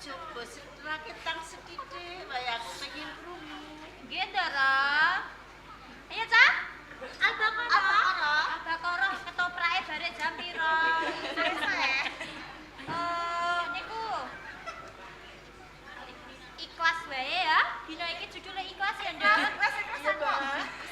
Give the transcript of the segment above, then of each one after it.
coba setelahke tang sithik wae aku pengen krungu. Nggih, Ndara. Ayo, Cak. Albakara ketoprake bare jam pira? Niku. Ikhlas wae ya. Dino iki judule ikhlas ya, Ndara. Ikhlas kok.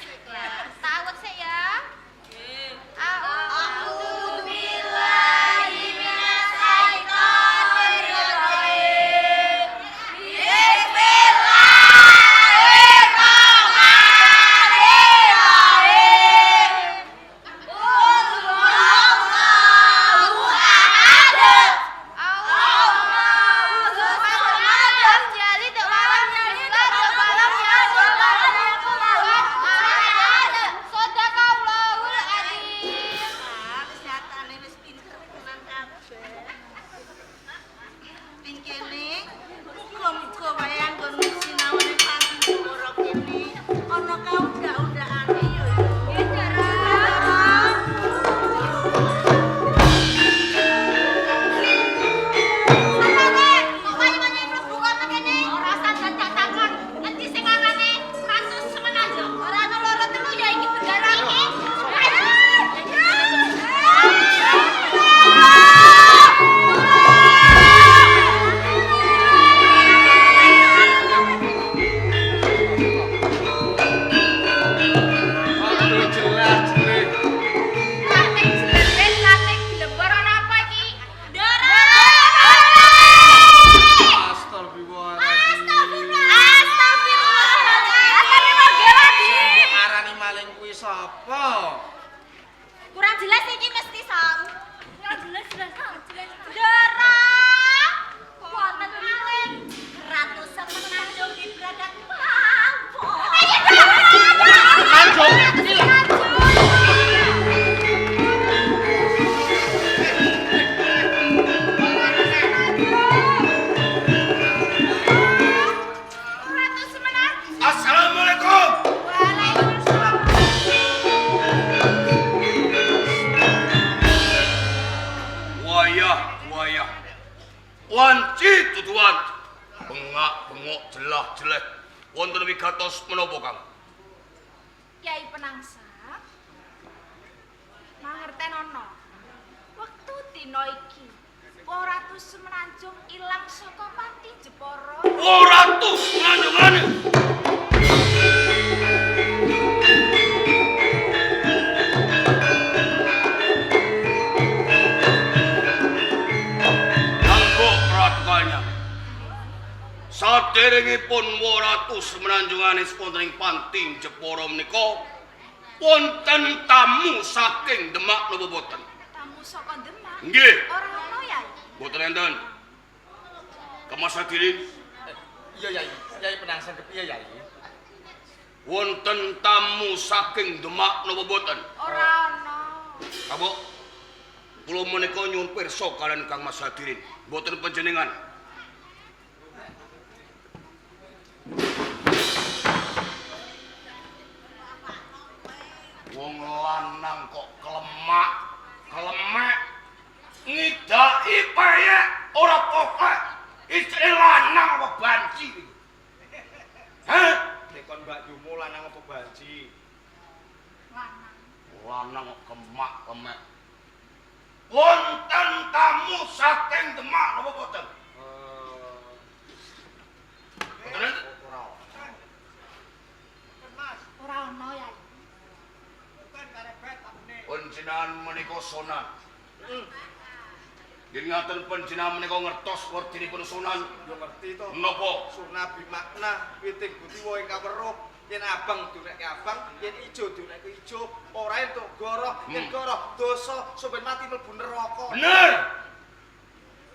Ikhlas. Tawet sik ya. Nggih. A'udzu billahi minasyaitonir rajim. Bismillahirrahmanirrahim. Qul huwallahu ahad. Allahu samad. Jali tu malam jali tu malam ya. Sadaqallahul adzim. Kesehatan wis pinter tenan kabeh. Ping kene muga-muga wae anggon sinawane panti ora kene ana kaundak-undakane yo. Nggih, Ndara. Ora sandan datangan. Nanti sing arane Ratu Semenanjung. Ora ana loro telu ya iki bendara iki. Aduh jelas jelek. Latih jelek, latih dilebor ana apa iki? Ndara. Astagfirullahaladzim. Mbok arani maling kuwi sapa? Kurang jelas iki mesti Sam. Kurang jelas. Ndara. Wonten maling. Ratu Semenanjung di bradat mawon. Semenanjung. Ratu Semenanjung. Assalamualaikum. Waalaikumsalam. Wayah. Wanci tutuan. Bengak-bengok jelah-jeleh. Wonten wigatos menapa, Kang? Kyai Penangsa. Mangertenono. Wektu dina iki Ratu Semenanjung ilang saka Pati Jepara. Oh, Ratu Semenanjungane. Kanggo pratukanya. Saderengipun Ratu Semenanjungane wonten ing Panti Jepara menika wonten tamu saking Demak napa boten? Tamu saka Demak. Nggih. Ora ono ya. Boten enten. Kemas hadirin Iya, Yai Penangsa kepiye, Yai? wonten tamu saking Demak napa boten? Ora ono. Kabuk. Kula menika nyuwun pirsa kalian Kang Mas hadirin. Boten panjenengan. Wong lanang kok kelemek ngidaki peyek ora popek. Istri lanang apa banci? Hah? Nekon Mbak Yumu lanang apa banci? Lanang. Lanang kok kemek. Wonten tamu saking Demak napa boten? Boten enten? Ora ono ya. Panjenengan menika sonan. Yen ngaten panjenengan menika ngertos wertinipun sonan. Yo ngerti to. Napa? Sunah bimakna witing butiwa ing kaweruh. Yen abang diunekke abang, yen ijo diunekke ijo. Ora entuk goroh, yen goroh dosa sampeyan mati mlebu neraka. Bener.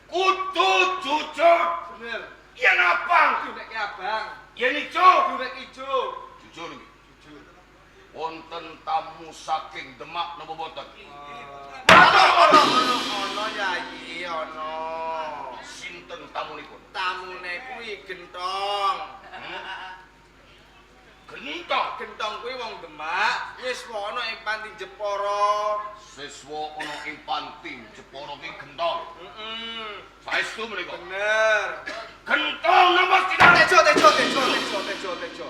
Kudu jujur. Bener. Yen abang, Diunekke abang, yen ijo. diunekke ijo. Jujur iki. Jujur. Wonten tamu saking Demak napa boten? Ono Yai, ono. Sinten tamunipun? Tamune kuwi gentong. Gentong kuwi wong Demak, wis ana ing Panti Jepara. Siswa ana ing Panti Jepara ki gentong. Saestu menika. Bener. Gentong nomor 3. Tejo.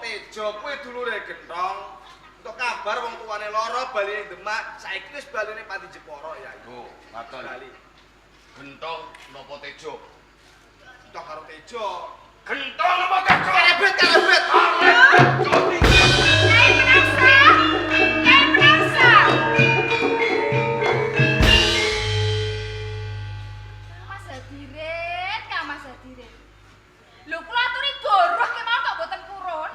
Tejo kuwi dulure gentong. Untuk kabar wong tuane lara bali ning Demak, saiki wis bali ning Panti Jepara ya. Oh, ngaten. Bali. Gentong napa Tejo? Tok karo Tejo. Gentong napa Tejo? Karebet. Nyai Penangsa. Mas Hadirin. Lho kula aturi goroh kemawon kok boten purun.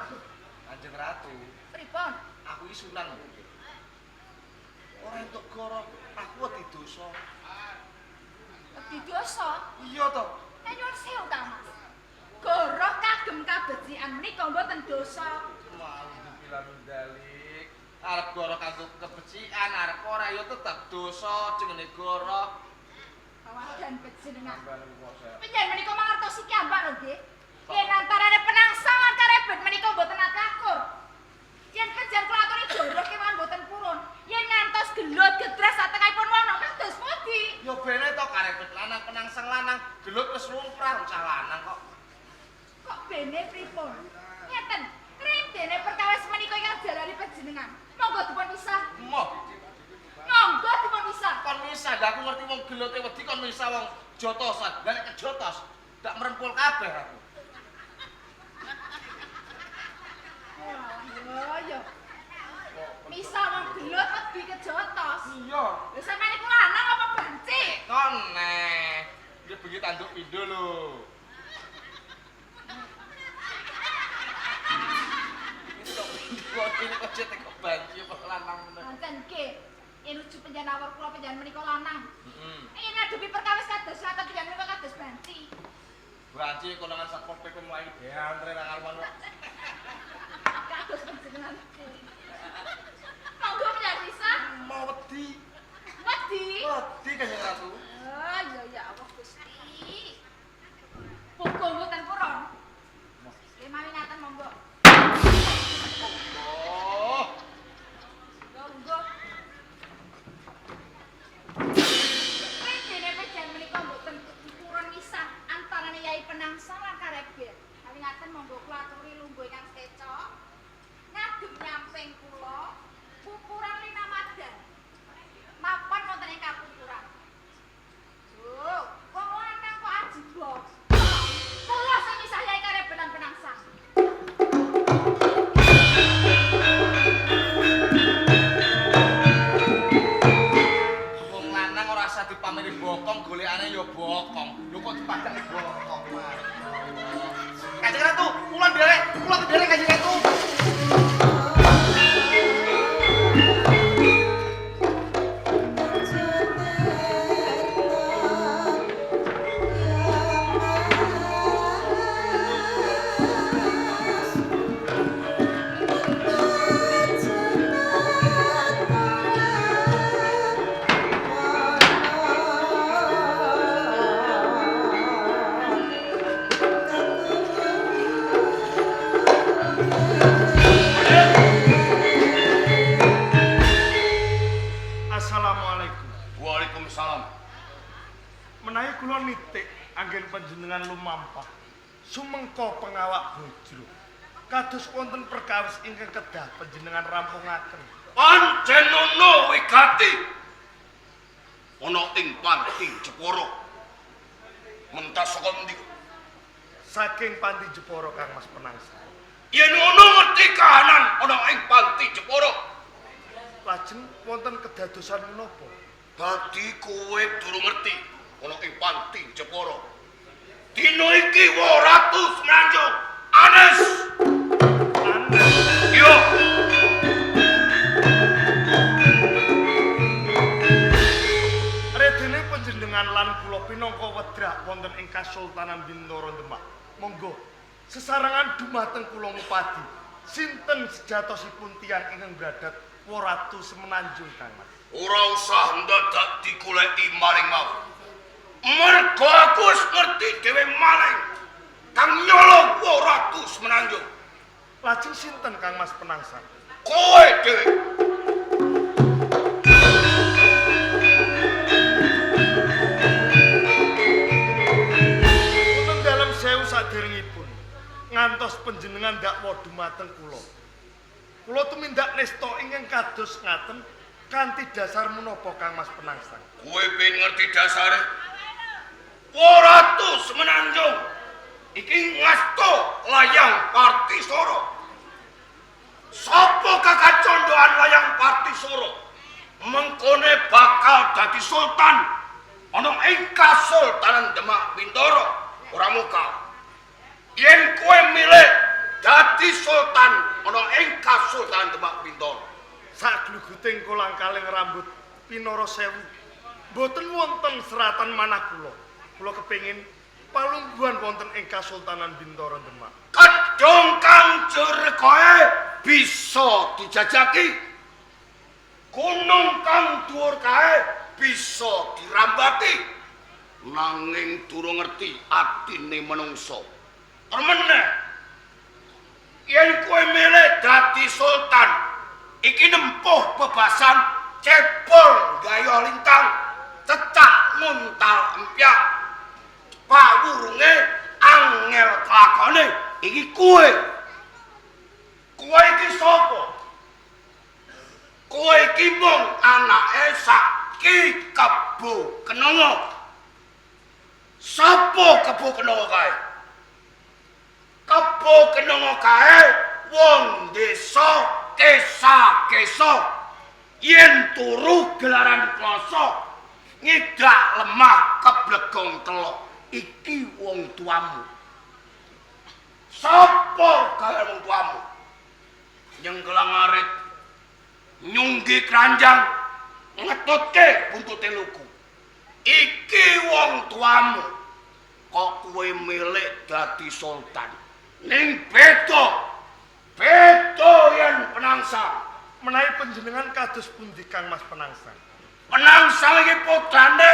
Kanjeng Ratu, Pripun? aku iki Sunan. Ora entuk goro, aku wedi dosa. Wedi dosa. Iya to. Nek nyuwun sewu ta, Mas. Goroh kagem kabecikan menika mboten dosa. Mau dibilang dalik. Arep goro kanggo kebecikan, arep ora ya tetep dosa jenenge goro. Kawadan panjenengan. Panjenengan menika mangertosi kiambak lho nggih. Yen antarane Penangsa lan Karebet menika mboten akur. Yen panjenengan kula aturi goroh kemawon mboten purun. Yen ngantos gelut gedras satengahipun wono kados pundi? Ya bene to Karebet lanang Penangsang lanang, gelut wis lumrah cah lanang kok. Kok bene pripun? Ngeten, rintene perkawis menika ingkang jalari panjenengan. Monggo dipun pisah. Moh, Monggo dipun pisah. kon misah, dah aku ngerti wong gelute wedi kon misah wong jotosan. Lah nek kejotos, dak merempul kabeh aku. Oh ya. Misah wong gelut wedi kejotos. Iya. Lha sampeyan iku lanang apa banci? Kon dia begitu tanduk pindho lho. Ini kok cetek kok banci apa lanang bener. Wonten nggih. Yen uju panjenengan awor kula panjenengan menika lanang. Yen ngadepi perkawis kados sak panjenengan menika kados banci. Banci konangan sak kopi ku mulai diantre nang arep Kados panjenengan. Monggo panjenengan pisah. mau wedi. Wedi. Wedi Kanjeng Ratu. Oh ya Allah Gusti. Pokok mboten purun. Nggih mawon ngaten monggo. Oh. Monggo. Dene panjenengan menika mboten purun misah antarane Yai Penangsa lan Karebet. Kami ngaten monggo kula aturi lungguh ingkang seca. Ngagem nyamping kula pupuran linamadan. Mapan wonten ing kapupuran. Duh, wong lanang kok ajibok. Telas misah Yai Karebet lan Penangsa. Wong lanang ora usah dipameri bokong, golekane ya bokong. Lho kok dipadani bokong, Mas. Kanjeng Ratu, kula nderek Kanjeng Ratu. Assalamualaikum. Waalaikumsalam. Menawi kula nitik anggen panjenengan lumampah sumengko pengawak bojro. Kados wonten perkawis ingkang kedah panjenengan rampungaken. Pancen ono wigati. Ono ing Panti Jepara. Mentas saka endi? Saking Panti Jepara Kang Mas Penangsa. Yen ono ngerti kahanan ono ing Panti Jepara. Lajeng wonten kedadosan menapa? Dadi kowe durung ngerti ono ing Panti Jepara. Dina iki Ratu Semenanjung Anes. Yo. Redene panjenengan lan kula pinangka wedhah wonten ing Kasultanan Bintoro Demak. Monggo sesarengan dumateng kula ngupadi sinten sejatosipun tiyang ingkang bradat Ratu Semenanjung Kang Mas. Ora usah ndadak digoleki maling mau. Mergo aku wis ngerti dhewe maling. Kang nyolong ora Ratu Semenanjung. Lajeng sinten Kang Mas Penangsang? Kowe dhewe. Wonten dalem sewu saderengipun ngantos panjenengan dakwa dumateng kula. Kula tumindak nesta ingkang kados ngaten kanthi dasar menapa Kang Mas Penangsang? Kowe ben ngerti dasare. Ratu Semenanjung iki ngasto layang Partisara. Sapa kakacondoan layang Partisara mengkone bakal dadi sultan ana ing Kasultanan Demak Bintoro. Ora mungkal yen kowe milih dadi sultan ana ing Kasultanan Demak Bintoro. Sagluguting kolang-kaling rambut Pinara Sewu boten wonten seratan manah kula. Kula kepengin palungguhan wonten ing Kasultanan Bintoro Demak. Kadung kang jerkoe bisa dijajaki. Gunung kang dhuwur kae bisa dirambati. Nanging durung ngerti atine manungsa. Termeneh yen kowe milih dadi sultan, iki nempuh bebasan cebol gaya lintang, cecak nguntal empyak, pawurunge angel kelakone. Iki kowe. Kowe iki sapa? Kowe iki mung anake sak Ki Kebo Kenanga. Sapa Kebo Kenanga kae? Kebo Kenanga kae wong desa Kesa-Kesa. Yen turu gelaran kloso, ngidak lemah keblegong telok. Iki wong tuamu. Sapa gawe wong tuamu? Nyenggelang arit, nyunggi keranjang, ngetutke buntute luku. Iki wong tuamu. Kok kowe milih dadi sultan? Ning beda yen Penangsang. Menawi panjenengan kados pundi Kang Mas Penangsang? Penangsang iki putrane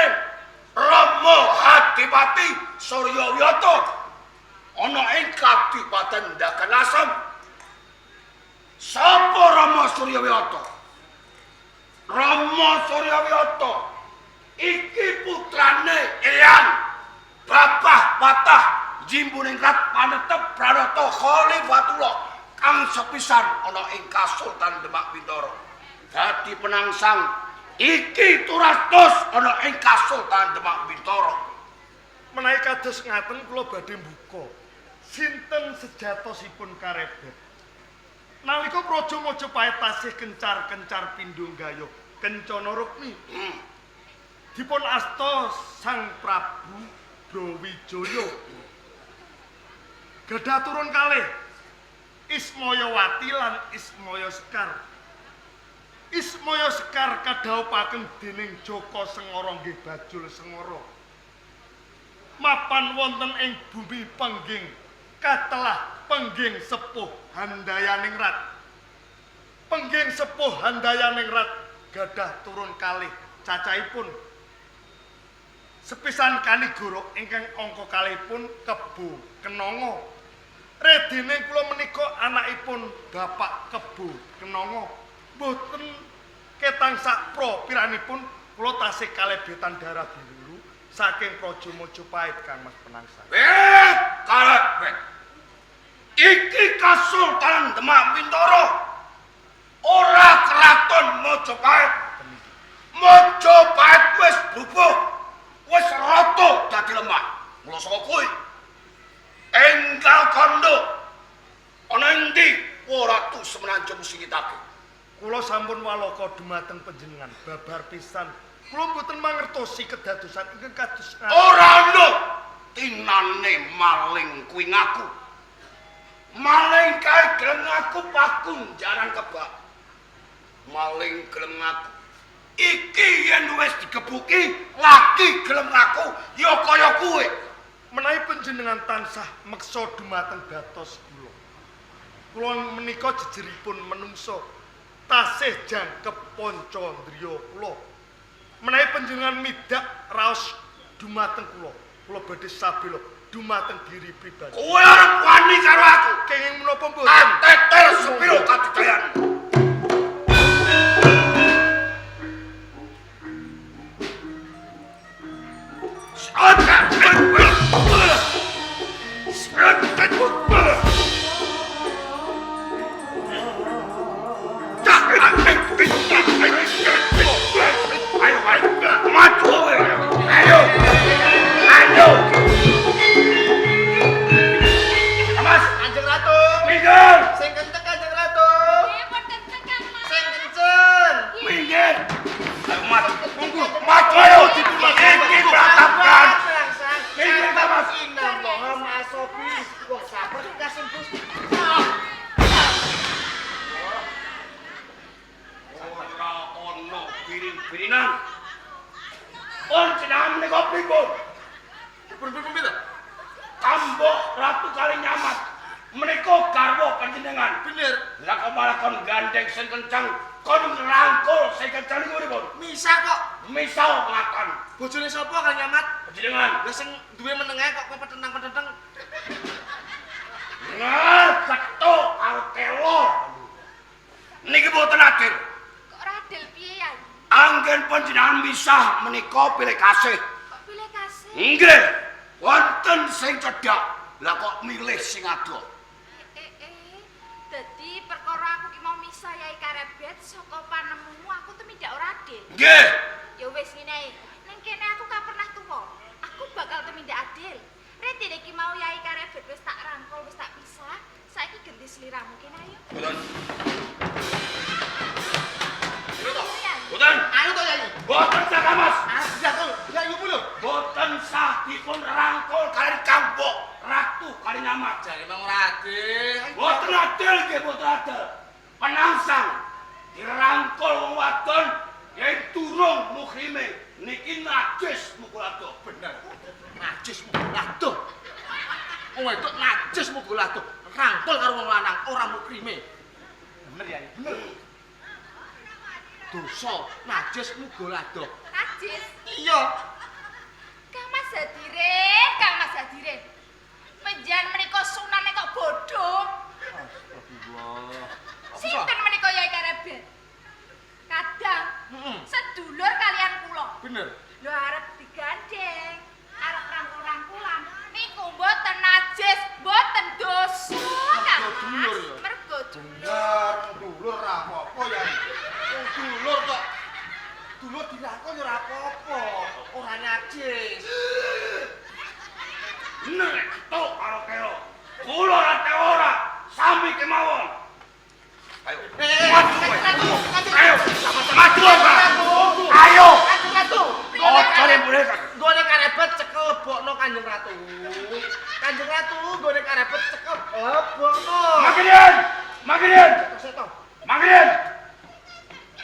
Rama Hadipati Suryawiyata. Ana ing Kadipaten Ndaganasem. Sapa Rama Suryawiyata? Rama Suryawiyata iki putrane Eyang Babah Patah Jimbuningrat Panetep Pranata Khalifatullah kang sepisan ana ing Kasultanan Demak Bintoro. Dadi Penangsang iki turatos ana ing Kasultanan Demak Bintoro. Menawi kados ngaten kula badhe mbuka sinten sejatosipun karebet. Nalika Praja Majapahit tasih kencar-kencar pindho gayuh kencana rukmi. Dipun asta Sang Prabu Brawijaya. Gadah turun kalih Ismayawati lan Ismaya Sekar. Ismaya Sekar kadhawuhaken dening Jaka Sengara nggih Bajul Sengara. Mapan wonten ing bumi Pengging katelah Pengging Sepuh Handayaningrat. Pengging Sepuh Handayaningrat gadah turun kalih cacahipun sepisan Kanigoro ingkang angka kalihipun Kebo Kenanga. Redene kula menika anakipun Bapak Kebo Kenanga. Mboten ketang sak pro piranipun kula tasih kalebetan darah biru saking Praja Majapahit Kang Mas Penangsang. Kalebet. Iki Kasultanan Demak Bintoro. Ora keraton Majapahit. Majapahit wis bubuh. Wis rata dadi lemah. Mula saka kuwi enggal kandha ana endi Ratu Semenanjung singitake. Kula sampun walaka dumateng panjenengan babar pisan. Kula mboten mangertosi kedadosan ingkang kados Ora ana tinane maling kuwi ngaku. Maling kae gelem ngaku pakun jaran kebak. Maling gelem ngaku. Iki yen wis digebuki lagi gelem ngaku ya kaya kuwe. menawi panjenengan tansah meksa dumateng dados kula. Kula menika jejeripun menungso tasih jangkep panca ndriya kula. Menawi panjenengan midak raos dumateng kula badhe sabila dumateng diri pribadi. Kowe arep wani karo aku. Kenging menapa mboten? Atetel sepiro kadidayan. Kanjeng Ratu. Minggir! Sing kenceng Kanjeng Ratu. Nggih, pun kenceng Kang Mas. Sing kenceng. Minggir! Maju ayo iki pratapan. Minggir ta Mas. Inallah masobi. Wah, sabar kasih bus. Ora ono birin-birinan. Pun jenengan menika pripun? Pripun pira? Kambok Ratu Kalinyamat menika garwa panjenengan. Bener. Lah kok malah kon gandeng sing kencang, kon ngrangkul sing kencang niku pripun? Misa kok. Misal ngakan Bojone sapa Kang Nyamat? panjenengan. Lah sing duwe menenge kok petentang-petentang. Nah, ketuk karo telo. Niki boten adil. Kok radel piye ya? Anggen panjenengan misah menika pilih kasih. Kok pilih kasih? Nggih, wonten sing cedhak. Lah kok milih sing ado. Dadi perkara aku ki mau misah Yai Karebet saka panemumu aku tumindak ora adil. Nggih, Ya wis ngene ae. Ning kene aku ka pernah tuwa. Aku bakal tumindak adil. Retine ki mau Yai Karebet wis tak rangkul, wis tak pisah. Saiki ganti sliramu kene ayo. boten. Ayo. Boten. Ayo to Yai. Boten sah Mas. Jatuh. Ya ibu lho. Boten sah dipun rangkul kalian Kambok Ratu Kalinyamat. Jare mang ora adil. Boten adil nggih, boten adil. Penangsang dirangkul wong wadon yen durung mukrime niki najis mukul ado. Bener. Najis mukul aduh. Wong wedok najis mukul aduh. Rangkul karo wong lanang ora mukrime. Bener ya, bener. Dosa najis mukul aduh. Najis. Iya. Kang Mas Hadirin, Kang Mas Hadirin. Menjan menika sunane kok bodoh. Astagfirullah. Sinten menika Yai Karebet? Kadang sedulur kalian kula. Bener. Lho arep digandeng, arep rangkul-rangkulan. Niku mboten najis, mboten dosa, Kang dulur Mas. ya? Mergo Bener, dulur ra apa-apa ya. Wong dulur kok. Dulur dirangkul ya ora apa-apa. Ora najis. Nek ketuk karo kelo. Kula ora ora sami kemawon. Ayo. Maju kowe. Ayo, sama-sama maju Pak. Ayo. Kanjeng Ratu. Ojo boleh. Gone Karebet cekel lebokno Kanjeng Ratu. Kanjeng Ratu gone Karebet cekel lebokno. Makirin. Makirin. Seto. Makirin.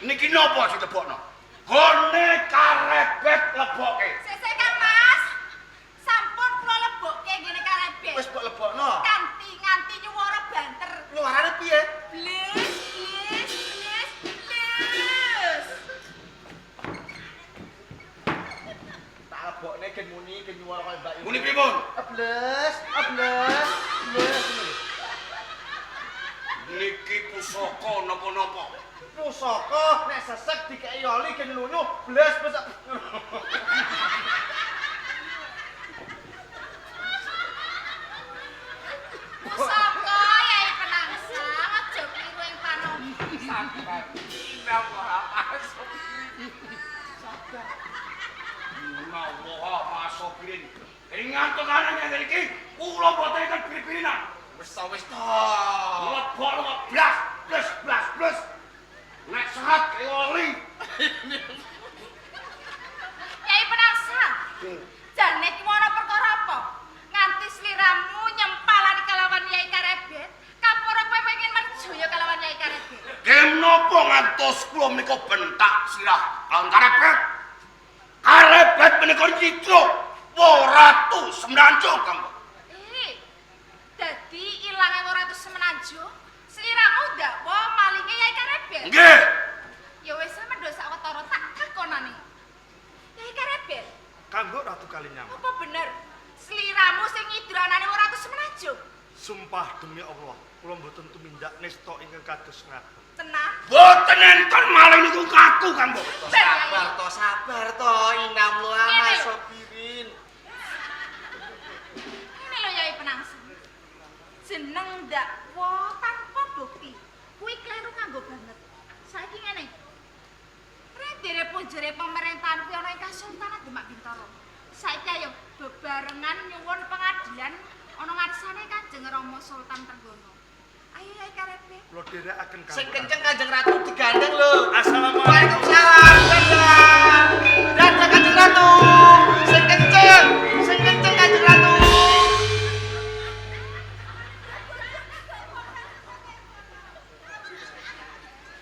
Niki nopo sing lebokno? Gone Karebet leboke. sesek Kang Mas. Sampun kula lebokke ngene Karebet. Wis mbok lebokno. Kanthi nganti nyuwara banter. Nyuarane piye? Blis, blis, blis, blis. Tak lebokne gen muni gen nyuwara kaya Mbak Ibu. Muni pripun? Ables, ables, ables. Niki pusaka napa-napa. Pusaka nek sesek dikeki oli gen lunyu bles besok. Pusaka Yai Penangsang aja kliru ing panom. Menawa masopirin. Ringan tenanan yang iki kula boten kan bir-birinan. Wis to. Lebok blas blas blas blas. Nek sehat kaya oli. Yai Penangsang. Jane iki ana perkara apa? Nganti sliramu nyempalani kalawan Yai Karebet. Kapura kowe pengen merjoyo kalawan Yai Karebet. Kem nopo ngantos kula menika bentak sirah lawan Karebet. Karebet menika nyitro Ratu Semenanjung, Kang. Dadi ilange Ratu Semenanjung, sliramu ndakwa malinge Yai Karebet. Nggih. Ya wis sampe sak watara tak takonane. Yai Karebet, Kanggo Ratu Kalinyamat. apa bener sliramu sing Sumpah demi Allah, kula mboten tumindak nesta ingkang kados ngaten. Tenang. Boten enten maling niku ngaku Kang Mbok. Sabar to, inam lu ama sobirin. Ini lho Yai Penangsang. Jeneng dakwa tanpa bukti. Kuwi kleru nganggo banget. Saiki ngene. Rendere punjere pemerintahan kuwi ana ing Kasultanan Demak Bintoro. Saiki ayo bebarengan nyuwun pengadilan ana ngarsane Kanjeng Rama Sultan Trenggono. Ayo Yai karepe. Kula dherekaken Sing Kang. kenceng Kanjeng Ratu digandeng lho. Assalamualaikum. Waalaikumsalam. Dadah Kanjeng Ratu. Sing kenceng Kanjeng Ratu.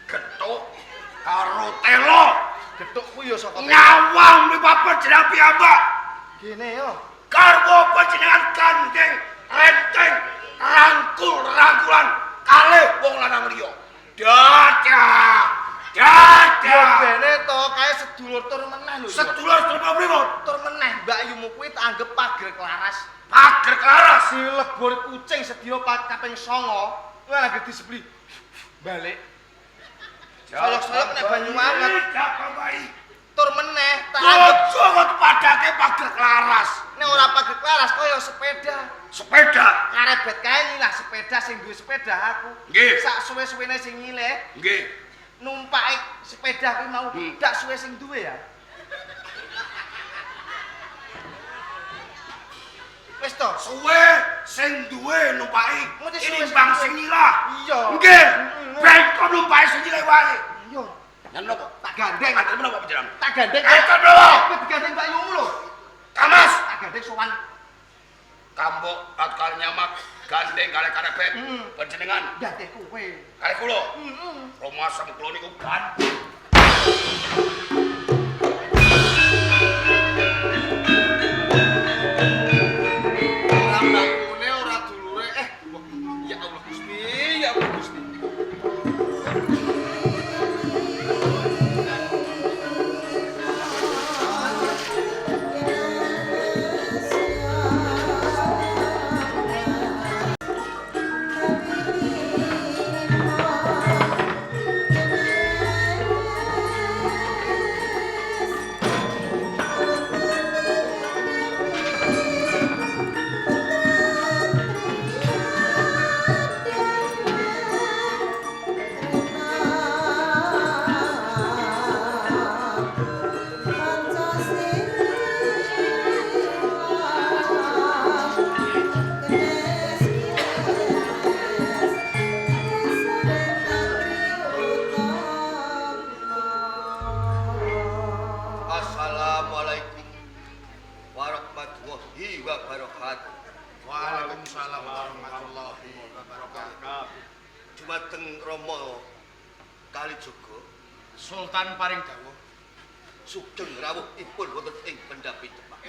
Getuk karo telo Getuk kuwi ya saka nyawang mripapat jeneng piyambak. kene yo. Karbo panjenengan gandeng renteng rangkul-rangkulan kalih wong lanang liya. Dadah. Ya bene to kae sedulur tur meneh lho. Sedulur pripun? Tur meneh Mbak Yumu kuwi tak anggap pager klaras. Pager klaras. Si lebur kucing sedina kaping 9 kuwi lagi disebli balik. Solok-solok nek banyu anget. Jaga bayi. Tur meneh tak anggap Ojo kok padake pager klaras. nek ora pager klaras kaya sepeda. Sepeda. Ngarebet kae lah sepeda sing duwe sepeda aku. Nggih. Sak suwe-suwene sing nyileh Nggih. numpake sepeda kuwi mau dak suwe sing duwe ya. Wis to. Suwe sing duwe numpaki. Mesti Ini suwe bang sing sing nyilah. Iya. Nggih. Ben kok numpaki sing nyilah wae. Iya. Nyen napa? Tak gandeng. Ada menapa panjenengan? Tak gandeng. Enten lho. Kowe digandeng Mbak Yumu lho. Kamas. Tak gandeng sowan. Kambok atkal nyamak gandeng kalih karebet. Panjenengan Gandeng kowe. kalih kula. Heeh. Roma sam kula niku gandeng. Ora mbakune ora dulure. Ya Allah Gusti, ya Allah Gusti. Assalamualaikum warahmatullahi wabarakatuh. Waalaikumsalam warahmatullahi wabarakatuh. Dumateng Rama Kalijaga Sultan paring dawuh sugeng rawuhipun wonten ing Pendhapi Demak.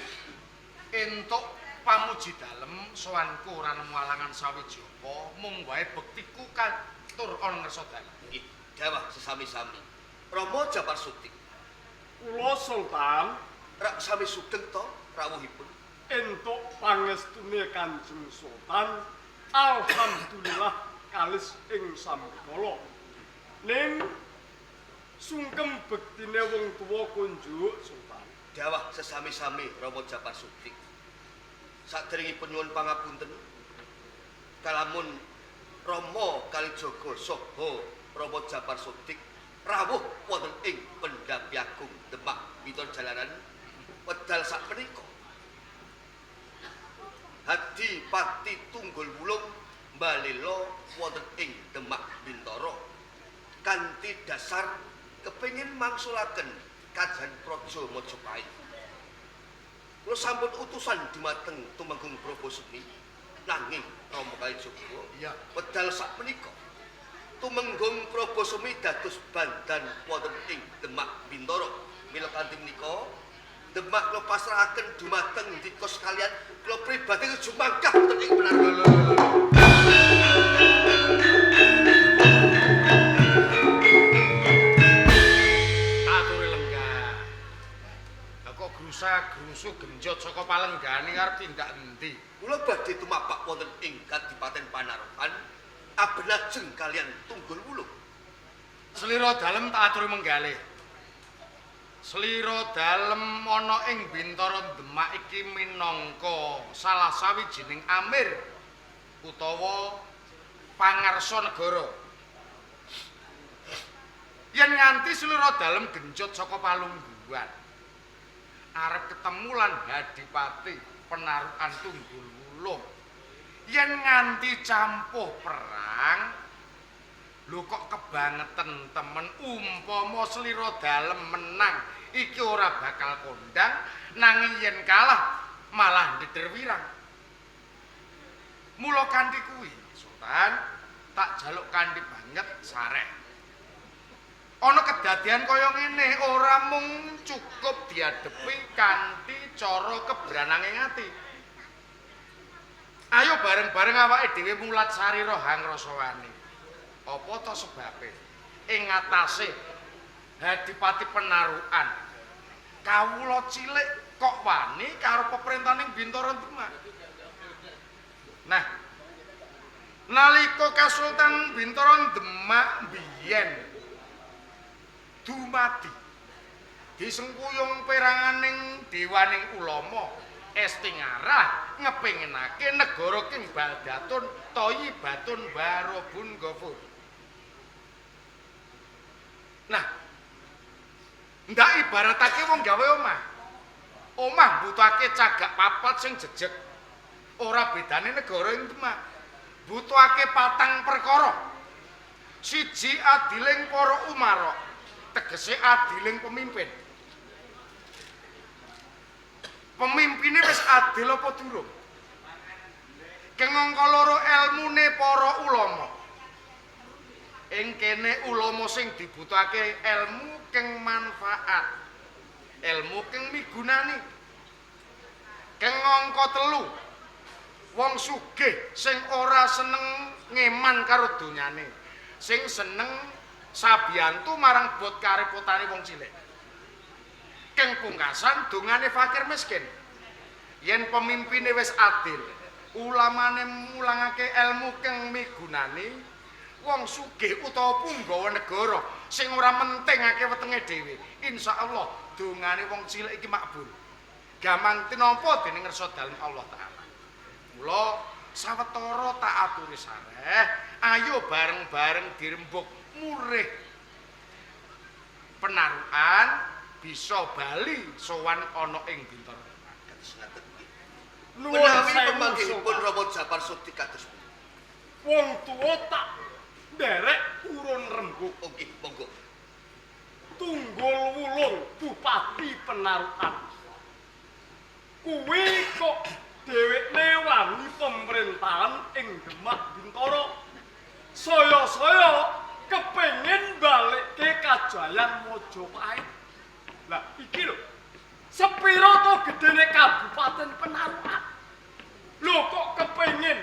entuk pamuji dalem sowanku ora nemu alangan sawiji apa mung wae bektiku katur ana ngersa dalem. Nggih, dawuh sesami-sami. Rama Japar Sutik. Kula Sultan Rak sami sugeng to rawuhipun. entuk pangestune Kanjeng Sultan. Alhamdulillah kalis ing samkala. Ning sungkem bektine wong tuwa kunjuk Sultan. Dawuh sesami-sami Rama Japar Sutik. Saderengipun nyuwun pangapunten kalamun Rama Kalijaga saha Rama Japar Sutik rawuh wonten ing Pendhapi Agung Demak Bintoro Jalanan wedal sakmenika. Hadi Pati Tunggul Wulung mbalela wonten ing Demak Bintoro kanthi dasar kepengin mangsulaken kajan Praja Majapahit. Kula sampun utusan dumateng Tumenggung Brahmaseni nanging Rama Kalijaga Iya. wedal sakmenika Tumenggung Brahmaseni dados bandan wonten ing Demak Bintoro. Mila kanthi menika Demak kula pasrahaken dumateng ndika sekalian kula pribadi jumangkah wonten ing Penarga. Aturi lenggah. Lah kok grusa grusu genjot saka palenggane arep tindak endi? Kula badhe tumapak wonten ing Kadipaten Panarukan abenajeng kalian Tunggul Wulung. Slira dalem tak aturi menggalih. Slira dalem ana ing Bintara Demak iki minangka salah sawijining amir utawa pangarsa negara. Yen nganti slira dalem genjot saka Palungguhan arep ketemu lan Hadipati Penarukan Tunggul Wulung. Yen nganti campuh perang, lho kok kebangetan temen umpama slira dalem menang iki ora bakal kondang, nanging yen kalah malah ndederwirang. Mula kanthi kuwi, Sultan, tak jaluk kanthi banget sareh. Ana kedadian kaya ngene ora mung cukup diadepi kanthi cara kebrananging ati. Ayo bareng-bareng awake dhewe mulat sarira hangrasawani. Apa to sebabe? Ing ngatasé Hadipati Penarukan. Kawula cilik kok wani karo peperintaning Bintara Demak. Nah, nalika Kasultan Bintara Demak biyen dumadi disengkuyung peranganing dewaning ulama Estingarah ngepinginake negara king Baldatun Thayyibatun Barobun Ghafur. Nah, ndak ibaratake wong gawe omah. Omah butuhake cagak papat sing jejeg. Ora bedane negara ing Demak. Butuhake patang perkara. Siji adiling para umara, tegese adiling pemimpin. Pemimpine wis adil apa durung? Kengangka loro elmune para ulama. Ing kene ulama sing dibutuhake ilmu keng manfaat. Ilmu keng migunani. Kengangka telu. Wong sugih sing ora seneng ngeman karo donyane. Sing seneng sabiyantu marang bot karepotane wong cilik. Keng pungkasan dongane fakir miskin. Yen pemimpine wis adil, ulamane mulangake ilmu keng migunani, wong sugih utawa punggawa negara sing ora mentingake wetenge dhewe, insyaallah dongane wong cilik iki makbul. Gampang tinampa dening ngersa dalem Allah taala. Mula sawetara tak aturi sareh, ayo bareng-bareng dirembuk murih Penarukan bisa bali sowan ana ing Bintara. Nuwun Menawi sewu, pemanggihipun Sultan. Rama Japar Sudi kados pundi? Wong tuwa tak nderek urun rembug. Oh nggih, monggo. Tunggul Wulung Bupati Penarukan. Kuwi kok dhewekne wani pemerintahan ing Demak Bintara. Saya-saya kepengin balikke Kajayan Mojopahit. Lah iki lho. Sepiro to gedene Kabupaten Penarukan. Lho kok kepengin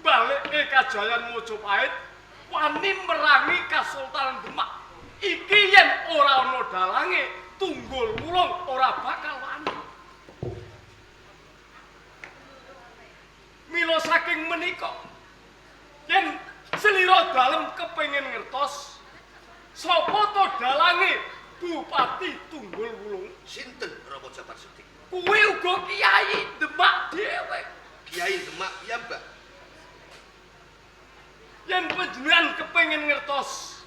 balikke Kajayan Mojopahit wani merangi Kasultanan Demak. Iki yen ora ana dalange Tunggul Wulung ora bakal wani. Mila saking menika yen slira dalem kepengin ngertos sapa to dalange Bupati Tunggul Wulung. Sinten Rama Japar Sudi? Kuwi uga Kiai Demak dhewe. Kiai Demak ya, Mbak. Yen panjenengan kepengin ngertos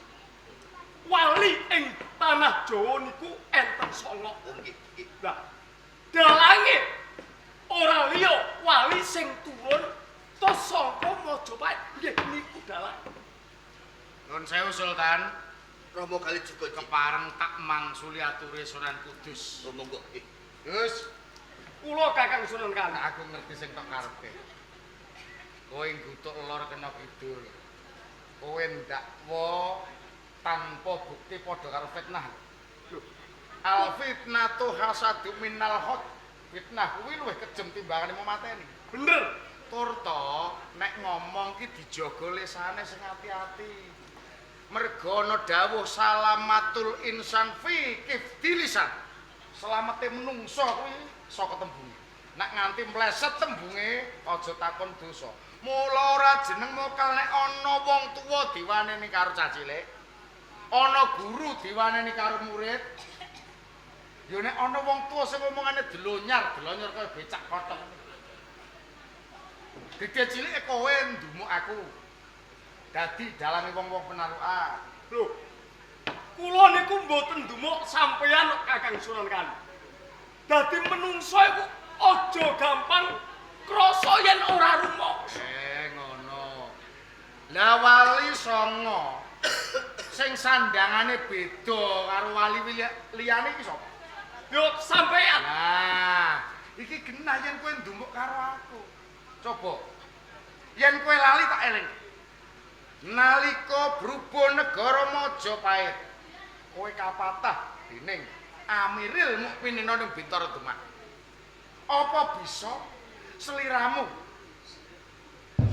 wali ing tanah Jawa niku enten 9. Oh nggih, nggih. Lah, dalange ora liya wali sing turun to saka Mojopahit. Nggih niku dalang. Nuwun sewu Sultan, Rama kali juga kepareng tak mangsuli aturi Sunan Kudus. Oh monggo nggih. Gus, Kula Kakang Sunan Kali. aku ngerti sing tok karepe. Kowe nggutuk lor kena kidul. Kowe ndakwa tanpa bukti padha karo fitnah. Lho, Al fitnatu hasadu minal haq. Fitnah kuwi luwih kejem timbangane mateni. bener. Tur to nek ngomong ki dijaga lisane sing ati-ati. Merga ana dawuh salamatul insan fi kifdi lisan. Selamete menungso kuwi saka tembung. nek nganti mleset tembunge aja takon dosa. Mula ora jeneng mokal nek ana wong tuwa diwaneni karo cah cilik. Ana guru diwaneni karo murid. Ya nek ana wong tuwa sing omongane delonyar kaya becak kothok. Gede cilik kowe ndumuk aku. Dadi dalange wong-wong penarukan. Lho, kula niku mboten ndumuk sampeyan Kakang Sunan Kali. Dadi menungso iku aja gampang krasa yen ora rumok. Ngono. Lah wali songo sing sandangane beda karo wali liyane iki sapa? Yo sampeyan. Nah, iki genah yen kowe ndumuk karo aku. Coba. Yen kowe lali tak eling. Nalika Brubo Negara Majapahit, kowe kapatah dening Amiril Mukminina ning Bintara Demak. Apa bisa sliramu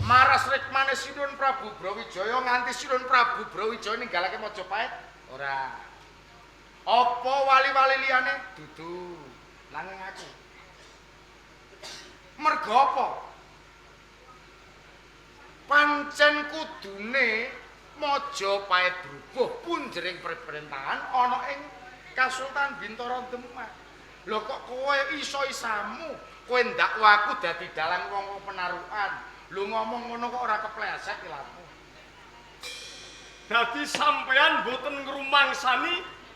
maras rikmane Sinun Prabu Brawijaya nganti Sinun Prabu Brawijaya ninggalake Majapahit? Ora. Apa wali-wali liyane? Dudu. Nanging aku. Merga apa? Pancen kudune Majapahit brubuh punjering pemerintahan ana ing Kasultanan Bintara Demak. Lho kok kowe iso-isamu kowe ndakwaku dadi dalang wong penarukan. Lho ngomong ngono kok ora keplesek ilmu. Dadi sampeyan mboten ngrumangsani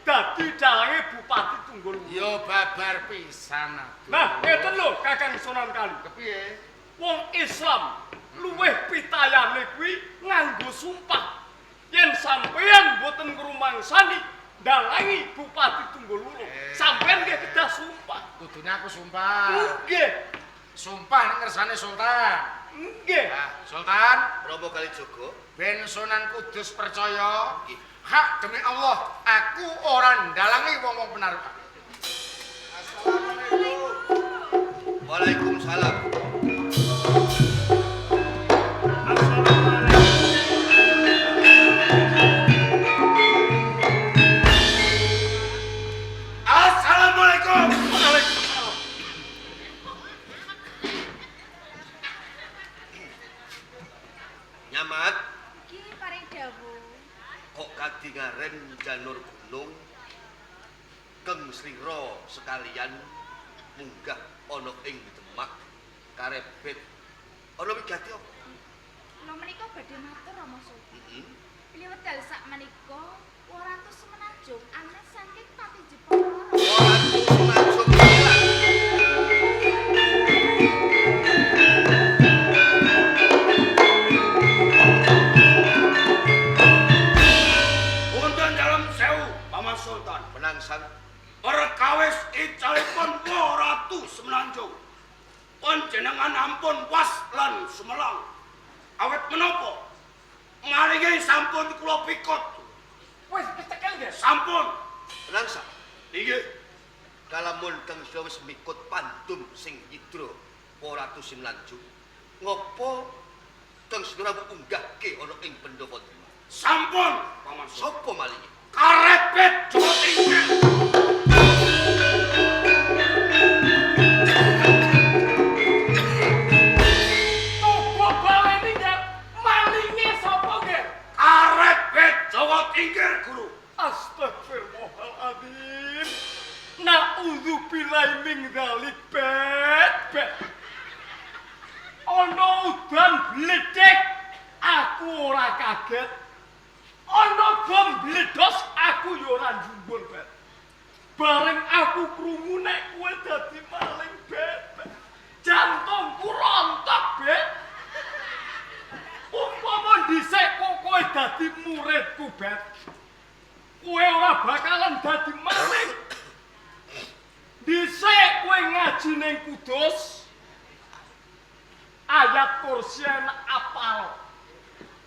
dadi dalange Bupati Tunggul. Ya babar pisan aku. Nah, ngeten lho Kakang Sunan Kali. Kepiye? Wong Islam luwih pitayane kuwi nganggo sumpah. Yen sampeyan mboten ngrumangsani dalangi Bupati Tunggul Wulu, sampeyan nggih kedah sumpah. Kudune aku sumpah. Nggih. Sumpah ning ngersane Sultan. Nggih. Nah, Sultan, Rama Kalijaga, ben Sunan Kudus percaya, hak demi Allah, aku ora ndalangi wong-wong penarukan. Assalamualaikum. Waalaikumsalam. Assalamualaikum. Waalaikumsalam. Nyamat, Ki paring dawuh. kok kadingaren janur gunung keng slira sekalian munggah ana ing Demak karebet ana wigati apa? Kula menika badhe matur Rama Sultan. Heeh. Liwedal sak menika 200 semenanjung anes saking Pati Jepara. Ora tunajung ilang. Punten dalam sewu, Paman Sultan. Penangsang Perkawis icalipun 200 semenanjung. Panjenengan ampun was lan sumelang. Awet menapa? Maringi sampun kula pikut. Wis kecekel nggih. Sampun. penangsang Inggih. kalamun kang wis mikut pandum sing yidra 200 semenanjung ngopo kang sedaya unggahke ana ing pendopo Demak? Sampun, Paman Sultan. Sapa malinge? Karepet Jawa Tingkir. Coba baleni nggih. Malinge sapa nggih? Karepet Jawa Tingkir, Guru. Astagfirullahaladzim. Na'udzubillahi min dzalik bet. Ana udan bledek, aku ora kaget. Ana bom bledos, aku ya ora njumbul bet. Bareng aku krungu nek kowe dadi maling bet. Jantungku rontok bet. Umpama dhisik kowe dadi muridku bet. Kowe ora bakalan dadi maling. Dhisik kowe ngaji ning Kudus. Ayat Kursian apal.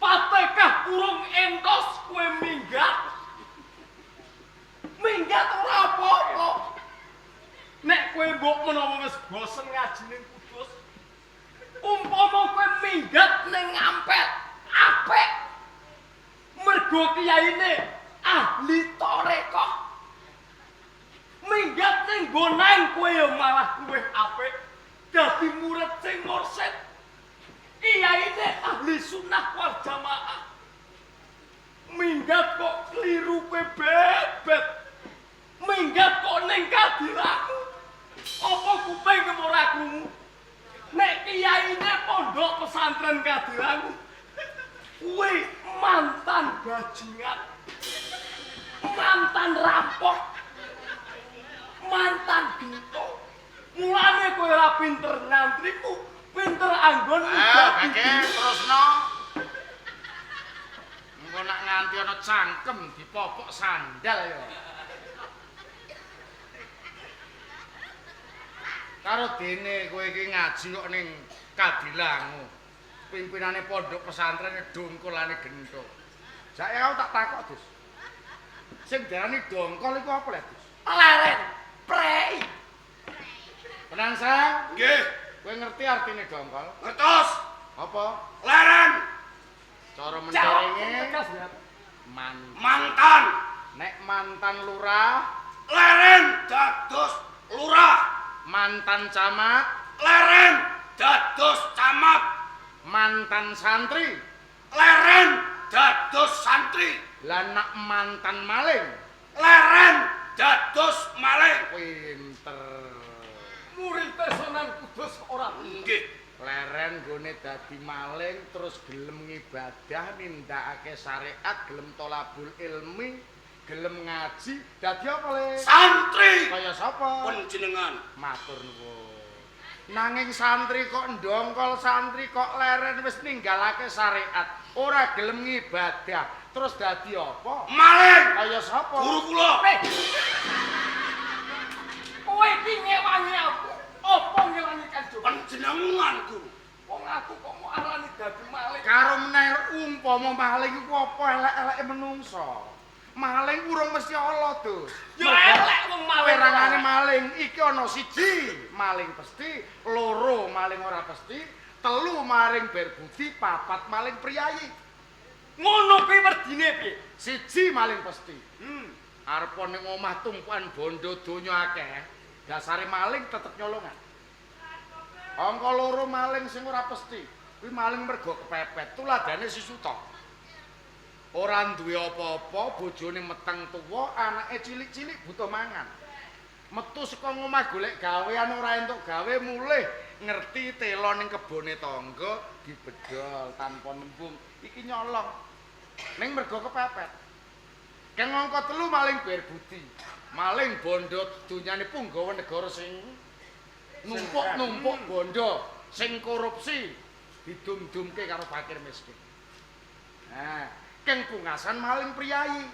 Fatihah kurung entos kowe minggat. Minggat ora apa-apa. Nek kowe mbok menawa wis bosen ngaji ning Kudus, umpama kowe minggat ning Ngampet, apik. Mergo kiyaine ahli tarekah. Minggat ning Bonang kowe ya malah luwih apik. ahli sunnah wal jamaah. Minggat kok keliru kowe bebet. Minggat kok ning kadilanmu. Apa kuping ora krungu? Nek kiyaine pondok pesantren kadilanmu. Kuwi mantan bajingan. Mantan rampok. Mantan gento. Mulane kowe ora pinter ngantriku, pinter anggon Bake terusno. Engko nak nganti ana cangkem dipopok sandal ya. Karo dene kowe iki ngaji kok ning Kadilangu. Pimpinane pondok pesantren dongkolane gento. Saiki aku tak takok, Dus. Sing diarani dongkol iku apa, Le, Dus? leren, prei. Tenang, Sang. Nggih, Kowe ngerti artine dongkol? ngertos. Apa? Leren, Cara Jawab menterenge tegas ya. mantan. Nek mantan lurah, Leren dados lurah. mantan camat, Leren dados camat. mantan santri, Leren dados santri. lan nak mantan maling. Leren dados maling. Pinter. Murid Sunan Kudus ora Nggih. Leren gone dadi maling terus gelem ngibadah nindakake syariat, gelem tolabul ilmi, gelem ngaji, dadi apa, Le? Santri. Kaya sapa? Panjenengan. Matur nuwun. Nanging santri kok ndongkol, santri kok leren wis ninggalake syariat, ora gelem ngibadah, terus dadi apa? Maling. Kaya sapa? Guru kula. kowe iki ngewangi aku. Apa ngewangi kanjeng? Panjenengan guru. Wong aku kok mau arani dadi maling. Karo meneh umpama maling iku apa elek-eleke menungso. Maling urung mesti ala, Dus. Ya elek wong maling. Perangane maling iki ana siji, maling pesti, loro maling ora pesti, telu maling berbudi, papat maling priyayi. Ngono kuwi werdine piye? Siji maling pesti. Arep ning omah tumpukan bondo donya akeh, dasare maling tetep nyolongan. Angka loro maling sing ora pesti, kuwi maling mergo kepepet. Tuladane si Suta. Ora duwe apa-apa, bojone meteng tuwa, anake cilik-cilik butuh mangan. Metu saka omah golek gawean ora entuk gawe, mulih ngerti telo ning kebone tangga dibedol tanpa nembung. Iki nyolong. Ning mergo kepepet. Kang angka 3 maling berbudi. Maling bondo dunyane punggawa negara sing numpuk-numpuk bondo, sing korupsi didum-dumke karo fakir miskin. Nah, keng pungasan maling priyayi.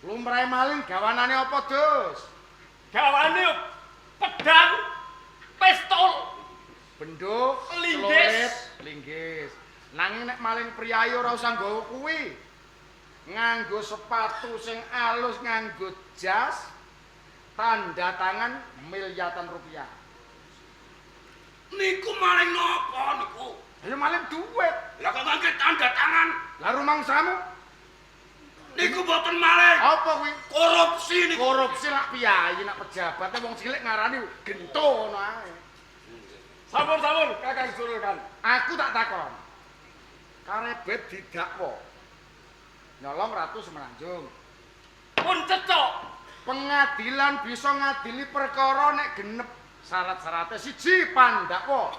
Lumrahe maling gawanane apa, Dus? Gawane pedang, pistol, Benduk, Linggis. celurit, linggis. Nanging nek maling priyayi ora usah nggawa kuwi. Nganggo sepatu sing alus, nganggo jas, tanda tangan miliatan rupiah. Niku maling napa niku? Ayo maling duit. Lah kok ngangge tanda tangan? Lah rumangsamu Niku boten maling. apa kuwi? Korupsi niku. Korupsi lak piyayi nak pejabat wong cilik ngarani gento ngono ae. sampun Kakang Surulkan. Aku tak takon. Karebet didakwa. Nyolong Ratu Semenanjung. Pun cecok. Pengadilan bisa ngadili perkara nek genep syarat-syaratnya. Siji pandakwa,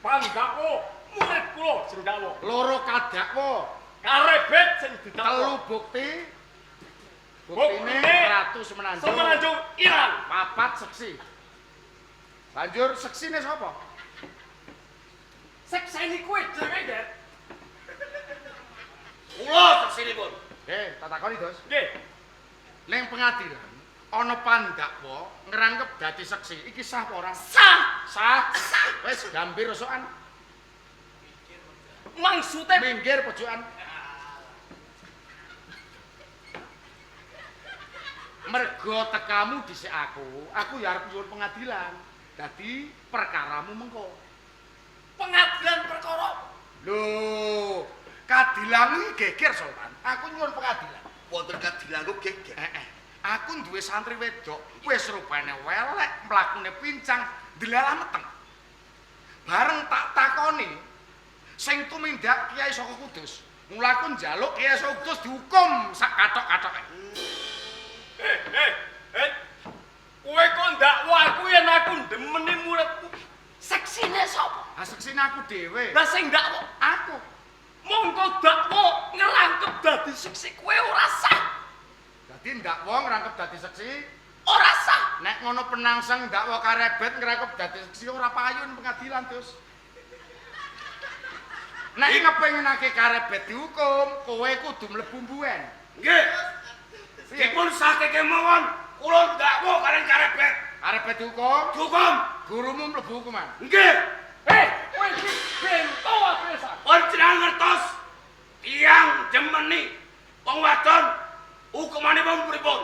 Pandakwa murid kula sing dakwa. loro kadakwa, Karebet sing telu didakwa. bukti. Buktine Buktine Ratu Semenanjung. Semenanjung ilang. Papat seksi. Banjur seksine sapa? Sekseni kuwi dhewe, Det. Kula seksinipun. Tak takoni, Dus. Nggih. Ning pengadilan ana pandakwa ngrangkep dadi seksi. Iki sah apa ora? Sah. Sah. Wis gambir rosokan. Maksude Minggir pojokan. Mergo tekamu dhisik aku ya arep nyuwun pengadilan. Dadi perkaramu mengko. pengadilan perkara. Lho, kadilanmu iki geger, Sultan. Aku nyuwun pengadilan. Wonten kadilanku geger. Aku duwe santri wedok, wis rupane welek, mlakune pincang, delalah meteng. Bareng tak takoni, sing tumindak kiai saka Kudus. Mula aku njaluk kiai saka Kudus dihukum sak kathok-kathoke. Kowe kok ndakwa aku yen aku ndemeni muridku. Seksine sapa? Ah seksine aku dhewe. Lah sing ndakwa Aku. mongko dakwa ngerangkep dadi seksi kowe ora sah. Dadi ndakwa ngrangkep dadi seksi. Ora sah. Nek ngono penangsang ndakwa karebet ngrangkep dadi seksi ora payun pengadilan, Dus. Nek ngepengenake karebet dihukum, kowe kudu mlebu mbuhen. Nggih. Dipun sake kemawon kula ndakwa kalian karebet. Karebet dihukum, Hukum. gurumu mlebu hukuman. Nggih. Kowe iki bento apesa. Panjenengan ngertos tiyang jemeni wong wadon hukumanipun pripun?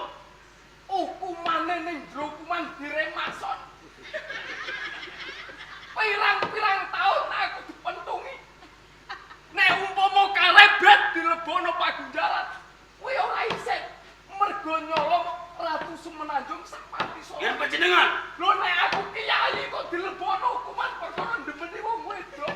Hukumane ning jero hukuman diremason. Pirang-pirang taun aku dipentungi. Nek umpama karebet dilebono pagunjaran, kowe ora isin mergo nyolong Ratu Semenanjung Sapati Solo. Yen panjenengan Lho nek aku kiai kok dilebono hukuman perkara ndemeni wong wedok.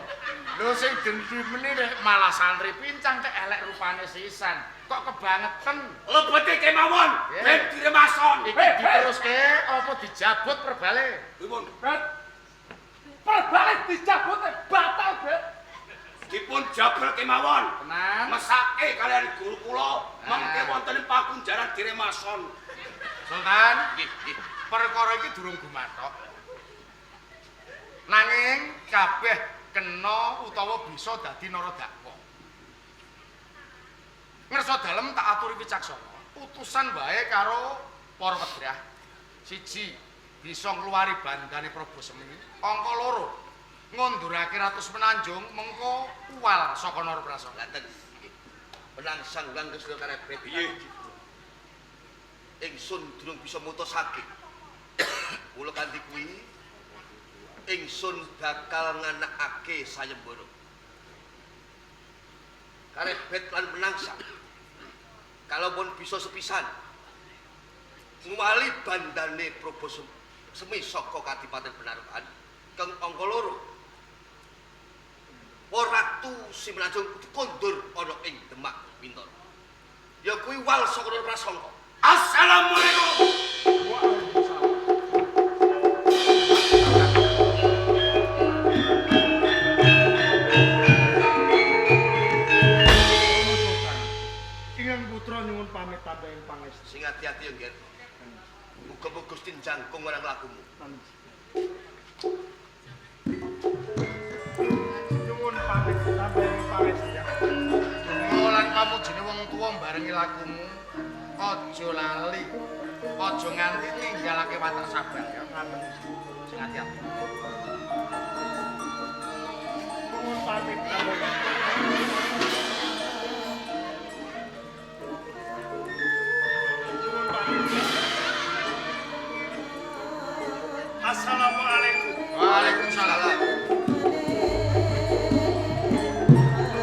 Lho sing gendimeni nek malah santri pincang cek elek rupane sisan. Kok kebangetan. lebete kemawon ben diremason. Iki diteruske apa dijabut perbale? Pripun? Bet. Perbalik dicabut batal, Bet. Dipun jabel kemawon. Tenan. Mesake kalian guru kula mengke wonten pakunjaran diremason. Sultan, perkara iki durung gumathok. Nanging kabeh kena utawa bisa dadi naradakwa. Ngersa dalem tak aturi wicaksana. Utusan wae karo para wedrah. 1 bisa ngluwari bandane Prabu Semeni. Angka 2 ngundurake Ratu Semenanjung mengko uwal saka Naraprasana. Ngaten. Penangsang kang Gusti karebet. Piye? Ingsun durung bisa mutusake. Mula kanthi kuwi ingsun bakal nganakake sayembara. Karebet lan penangsang. Kalaupun bisa sepisan nguwali bandane Prabu Semi saka Kadipaten Benarukan kang angka 2. Ratu Semenanjung kondur ana ing Demak Bintoro. Ya kuwi wal saka Prasangka. Assalamualaikum. Ingkang putra nyuwun pamit tambahing pangestu. Sing ati-ati ya, Nger. Muga-muga Gusti njangkung marang lakumu. Nyuwun pamit tambahing pangestu ya. Lan kamu jenenge wong tuwa barengi lakumu. Aja lali. Aja nganti ninggalake water sabar ya. Ngaten. Sing ati-ati. Nyuwun pamit tambahing Assalamualaikum. Waalaikumsalam.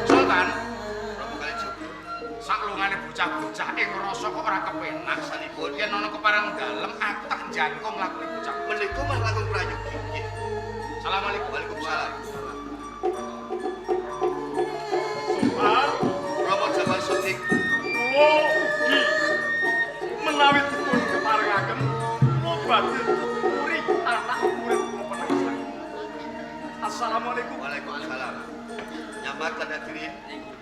Sultan, Prabu Kalijogo. saklungane bocah-bocah ing rasa kok ora kepenak sanipun yen ana keparang dalem aku tak jangkung lakune bocah. Menika mas langkung prayogi. Nggih. Assalamualaikum. Waalaikumsalam. Sopan, Rama Jamal Sodik. kula ugi menawi dipun keparengaken kula badhe tuturi anak murid kula penangsang. Assalamualaikum. Waalaikumsalam. Nyamakan hadirin.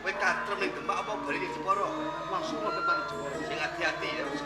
Kowe katrem ning Demak apa bali ning Jepara? Langsung wonten Jepara. Sing hati-hati ya, Mas.